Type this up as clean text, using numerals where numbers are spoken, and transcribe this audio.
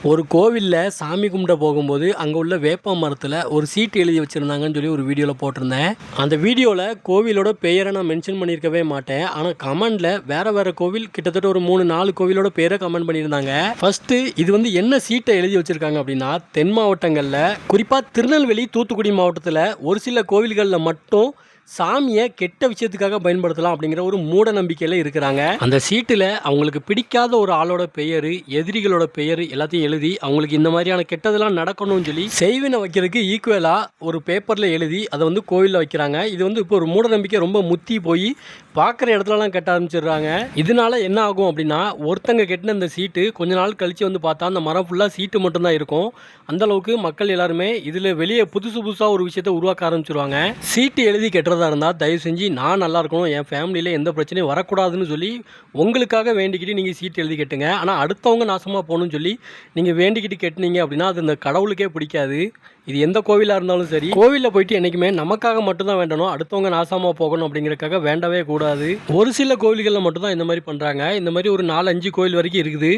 ஒரு கோவிலில் சாமி கும்பிட போகும்போது அங்கே உள்ள வேப்ப மரத்தில் ஒரு சீட்டு எழுதி வச்சுருந்தாங்கன்னு சொல்லி ஒரு வீடியோவில் போட்டிருந்தேன். அந்த வீடியோவில் கோவிலோட பெயரை நான் மென்ஷன் பண்ணியிருக்கவே மாட்டேன். ஆனால் கமெண்டில் வேறு கோவில் கிட்டத்தட்ட ஒரு 3-4 கோவிலோட பேரை கமெண்ட் பண்ணியிருந்தாங்க. ஃபஸ்ட்டு இது வந்து என்ன சீட்டை எழுதி வச்சுருக்காங்க அப்படின்னா, தென் மாவட்டங்களில் குறிப்பாக திருநெல்வேலி, தூத்துக்குடி மாவட்டத்தில் ஒரு சில கோவில்களில் மட்டும் சாமியை கெட்ட விஷயத்துக்காக பயன்படுத்தலாம் அப்படிங்கிற ஒரு மூட நம்பிக்கையில் இருக்கிறாங்க. அந்த சீட்டில் அவங்களுக்கு பிடிக்காத ஒரு ஆளோட பெயர், எதிரிகளோட பெயர் எல்லாத்தையும் எழுதி அவங்களுக்கு இந்த மாதிரியான கெட்டதெல்லாம் நடக்கணும்னு சொல்லி செய்வினை வைக்கிறதுக்கு ஈக்குவலாக ஒரு பேப்பரில் எழுதி அதை வந்து கோவிலில் வைக்கிறாங்க. இது வந்து இப்போ ஒரு மூட நம்பிக்கை ரொம்ப முத்தி போய் பார்க்குற இடத்துலலாம் கட்ட ஆரம்பிச்சிடுறாங்க. இதனால என்ன ஆகும் அப்படின்னா, ஒருத்தங்க கெட்டின இந்த சீட்டு கொஞ்ச நாள் கழித்து வந்து பார்த்தா அந்த மரம் ஃபுல்லாக சீட்டு மட்டும்தான் இருக்கும். அந்தளவுக்கு மக்கள் எல்லாருமே இதில் வெளியே புதுசாக ஒரு விஷயத்தை உருவாக்க ஆரம்பிச்சிருவாங்க. சீட்டு எழுதி கெட்டுறதா இருந்தால் தயவு செஞ்சு நான் நல்லா இருக்கணும், என் ஃபேமிலியில் எந்த பிரச்சனையும் வரக்கூடாதுன்னு சொல்லி உங்களுக்காக வேண்டிக்கிட்டு நீங்கள் சீட்டு எழுதி கட்டுங்க. ஆனால் அடுத்தவங்க நாசமாக போகணும்னு சொல்லி நீங்கள் வேண்டிக்கிட்டு கெட்டினீங்க அப்படின்னா அது இந்த கடவுளுக்கே பிடிக்காது. இது எந்த கோவிலாக இருந்தாலும் சரி, கோவிலில் போயிட்டு என்றைக்குமே நமக்காக மட்டும்தான் வேண்டணும், அடுத்தவங்க நாசமாக போகணும் அப்படிங்கிறதுக்காக வேண்டவே கூடாது. ஒரு சில கோவில்களில் மட்டும்தான் இந்த மாதிரி பண்ணுறாங்க. இந்த மாதிரி ஒரு 4-5 கோவில் வரைக்கும் இருக்குது.